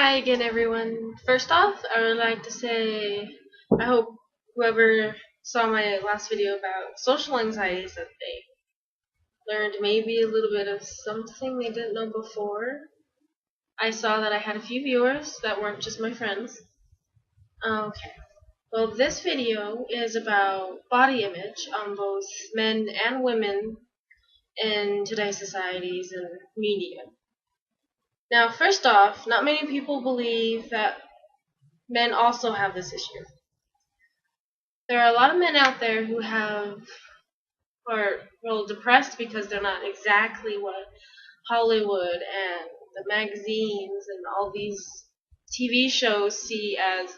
Hi again, everyone. First off, I would like to say I hope whoever saw my last video about social anxieties that they learned maybe a little bit of something they didn't know before. I saw that I had a few viewers that weren't just my friends. Okay. Well, this video is about body image on both men and women in today's societies and media. Now, first off, not many people believe that men also have this issue. There are a lot of men out there who are real depressed because they're not exactly what Hollywood and the magazines and all these TV shows see as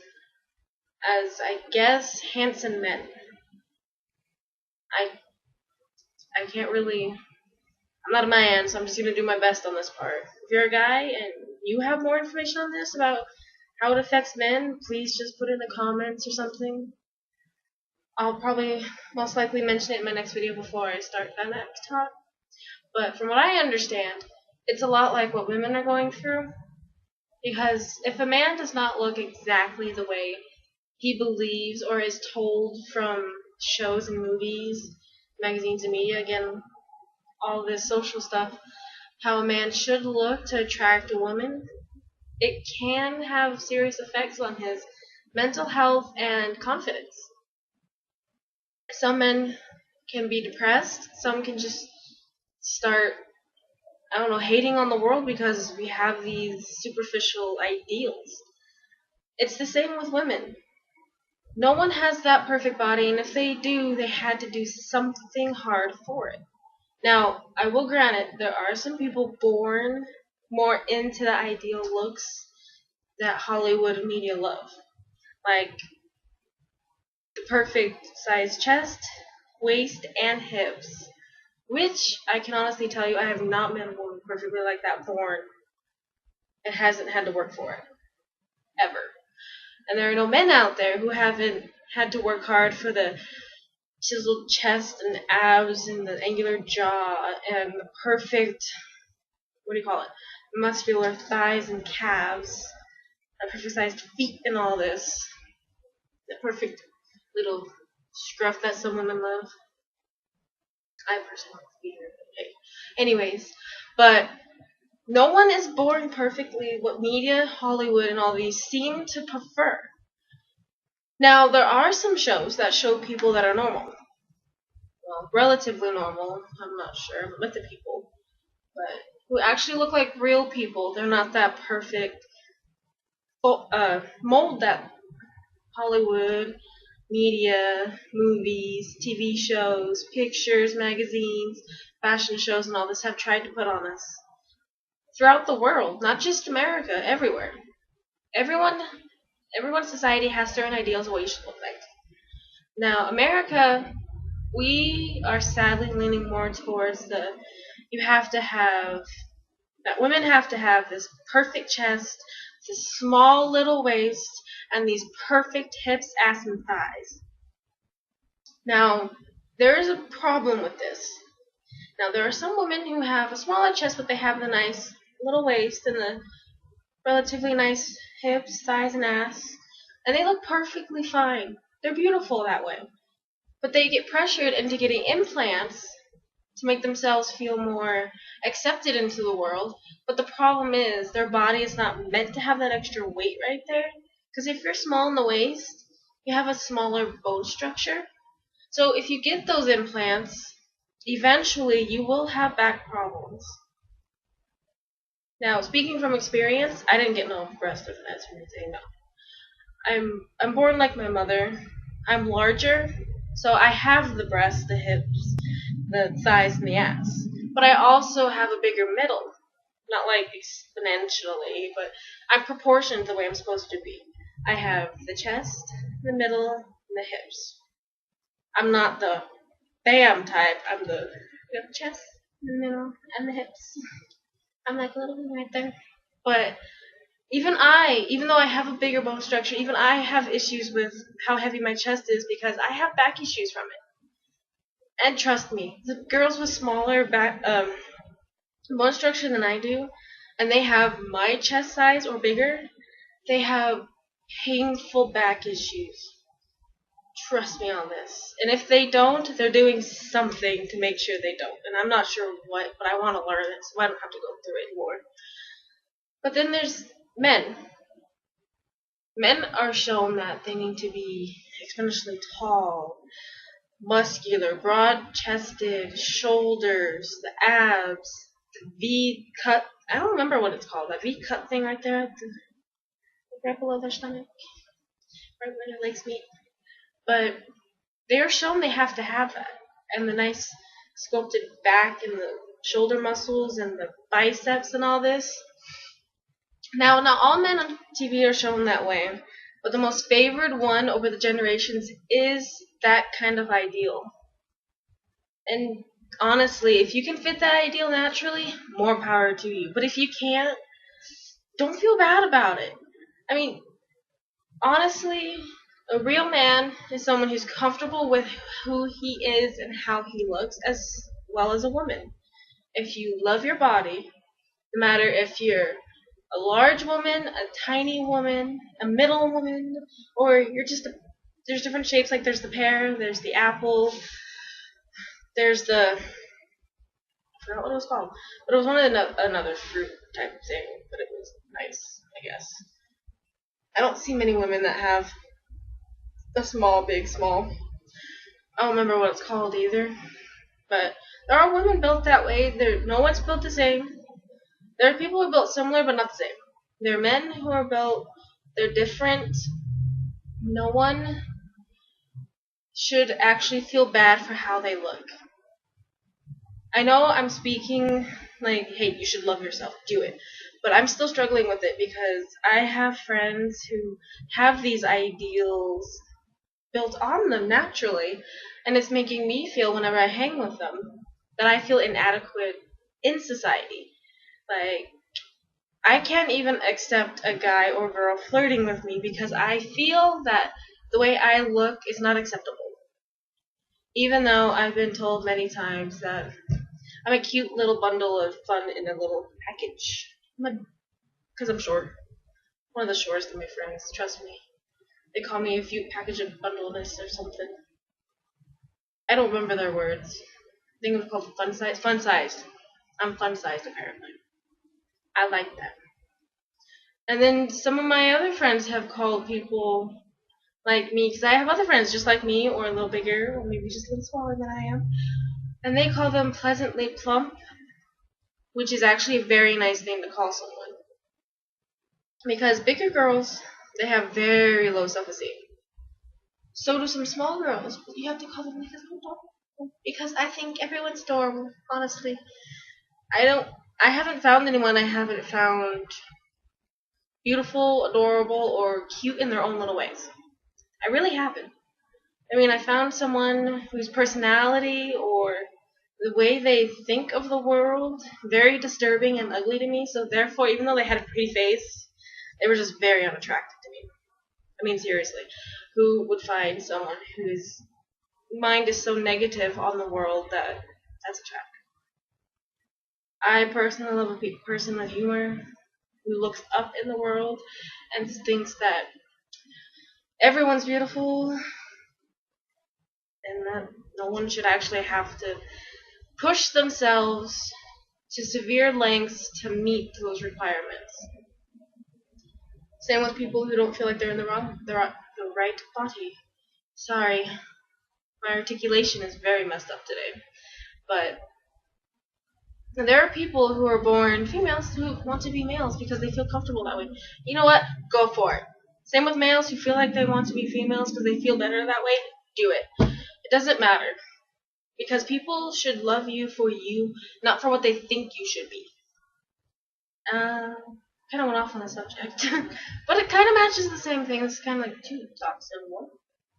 I guess handsome men. I I can't really I'm not a man, so I'm just gonna do my best on this part. If you're a guy and you have more information on this about how it affects men, please just put it in the comments or something. I'll probably most likely mention it in my next video before I start that next talk. But from what I understand, it's a lot like what women are going through. Because if a man does not look exactly the way he believes or is told from shows and movies, magazines and media, again, all this social stuff, how a man should look to attract a woman, it can have serious effects on his mental health and confidence. Some men can be depressed, some can just start, I don't know, hating on the world because we have these superficial ideals. It's the same with women. No one has that perfect body, and if they do, they had to do something hard for it. Now, I will grant it, there are some people born more into the ideal looks that Hollywood media love. Like the perfect size chest, waist, and hips. Which I can honestly tell you, I have not met a woman perfectly like that born and hasn't had to work for it. Ever. And there are no men out there who haven't had to work hard for the chiseled chest and abs and the angular jaw and the perfect, what do you call it, muscular thighs and calves, and perfect sized feet and all this. The perfect little scruff that some women love. I personally like feet, but hey. Anyways, but no one is born perfectly what media, Hollywood, and all these seem to prefer. Now, there are some shows that show people that are normal. Well, relatively normal, I'm not sure, with the people. But who actually look like real people. They're not that perfect mold that Hollywood, media, movies, TV shows, pictures, magazines, fashion shows, and all this have tried to put on us. Throughout the world, not just America, everywhere. Everyone, everyone's society has certain ideals of what you should look like. Now, America, we are sadly leaning more towards you have to have that women have to have this perfect chest, this small little waist, and these perfect hips, ass, and thighs. Now, there is a problem with this. Now, there are some women who have a smaller chest, but they have the nice little waist and the relatively nice hips, thighs, and ass, and they look perfectly fine. They're beautiful that way. But they get pressured into getting implants to make themselves feel more accepted into the world. But the problem is their body is not meant to have that extra weight right there. Because if you're small in the waist, you have a smaller bone structure. So if you get those implants, eventually you will have back problems. Now, speaking from experience, I didn't get no breast implants or anything. No, I'm born like my mother. I'm larger, so I have the breasts, the hips, the thighs, and the ass. But I also have a bigger middle. Not like exponentially, but I'm proportioned the way I'm supposed to be. I have the chest, the middle, and the hips. I'm not the bam type. I'm the chest, the middle, and the hips. I'm like a little bit right there. But even though I have a bigger bone structure, even I have issues with how heavy my chest is because I have back issues from it. And trust me, the girls with smaller back bone structure than I do, and they have my chest size or bigger, they have painful back issues. Trust me on this. And if they don't, they're doing something to make sure they don't. And I'm not sure what, but I want to learn it so I don't have to go through it anymore. But then there's men. Men are shown that they need to be exponentially tall, muscular, broad-chested, shoulders, the abs, the V-cut. I don't remember what it's called. That V-cut thing right there, right below their stomach, right where their legs meet. But they're shown they have to have that, and the nice sculpted back and the shoulder muscles and the biceps and all this. Now, not all men on TV are shown that way, but the most favored one over the generations is that kind of ideal. And honestly, if you can fit that ideal naturally, more power to you. But if you can't, don't feel bad about it. I mean, honestly, a real man is someone who's comfortable with who he is and how he looks, as well as a woman. If you love your body, no matter if you're a large woman, a tiny woman, a middle woman, or you're just there's different shapes, like there's the pear, there's the apple, there's the, I forgot what it was called, but it was one of another fruit type thing, but it was nice, I guess. I don't see many women that have a small, big, small. I don't remember what it's called either, but there are women built that way. No one's built the same. There are people who are built similar, but not the same. There are men who are built, they're different. No one should actually feel bad for how they look. I know I'm speaking like, hey, you should love yourself, do it. But I'm still struggling with it because I have friends who have these ideals built on them naturally, and it's making me feel, whenever I hang with them, that I feel inadequate in society. Like, I can't even accept a guy or girl flirting with me because I feel that the way I look is not acceptable. Even though I've been told many times that I'm a cute little bundle of fun in a little package. Because I'm short. One of the shortest of my friends, trust me. They call me a cute package of bundleness or something. I don't remember their words. I think it was called fun size. Fun sized. I'm fun sized apparently. I like that. And then some of my other friends have called people like me, because I have other friends just like me, or a little bigger, or maybe just a little smaller than I am. And they call them pleasantly plump, which is actually a very nice thing to call someone. Because bigger girls, they have very low self-esteem. So do some small girls, but you have to call them like adorable. Because I think everyone's adorable, honestly. I haven't found anyone I haven't found beautiful, adorable, or cute in their own little ways. I really haven't. I mean, I found someone whose personality or the way they think of the world very disturbing and ugly to me, so therefore, even though they had a pretty face, they were just very unattractive to me. I mean, seriously. Who would find someone whose mind is so negative on the world that that's attractive? I personally love a person with humor who looks up in the world and thinks that everyone's beautiful and that no one should actually have to push themselves to severe lengths to meet those requirements. Same with people who don't feel like they're in the right body. Sorry, my articulation is very messed up today. But there are people who are born females who want to be males because they feel comfortable that way. You know what? Go for it. Same with males who feel like they want to be females because they feel better that way. Do it. It doesn't matter. Because people should love you for you, not for what they think you should be. Kind of went off on the subject. But it kind of matches the same thing. It's kind of like two talks in one.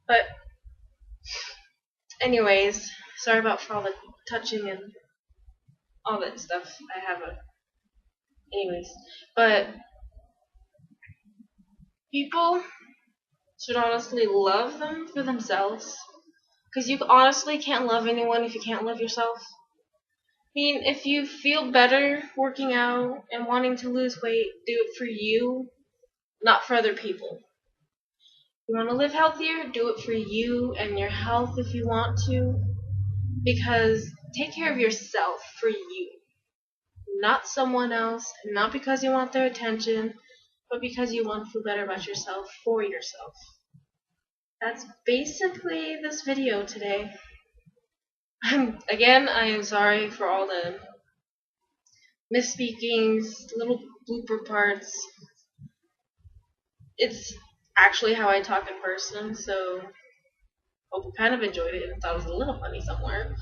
But anyways, sorry about for all the touching and all that stuff. Anyways, but people should honestly love them for themselves. Because you honestly can't love anyone if you can't love yourself. mean, if you feel better working out and wanting to lose weight, do it for you, not for other people. You want to live healthier, do it for you and your health if you want to, because take care of yourself for you, not someone else, not because you want their attention, but because you want to feel better about yourself for yourself. That's basically this video today. Again, I am sorry for all the misspeakings, little blooper parts. It's actually how I talk in person, so hope you kind of enjoyed it and thought it was a little funny somewhere.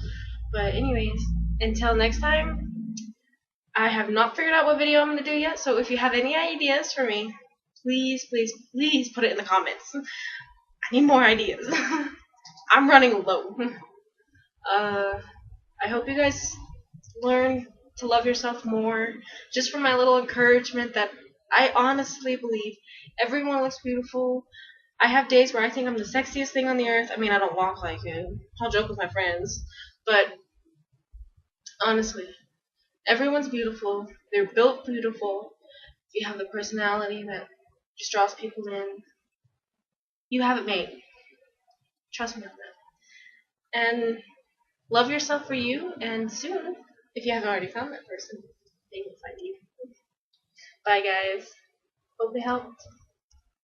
But anyways, until next time, I have not figured out what video I'm going to do yet, so if you have any ideas for me, please, please, please put it in the comments. I need more ideas. I'm running low. I hope you guys learn to love yourself more, just from my little encouragement that I honestly believe everyone looks beautiful. I have days where I think I'm the sexiest thing on the earth. I mean, I don't walk like it. I'll joke with my friends. But honestly, everyone's beautiful. They're built beautiful. If you have the personality that just draws people in, you have it made. Trust me on that. And love yourself for you, and soon, if you haven't already found that person, they will find you. Bye, guys. Hope it helped.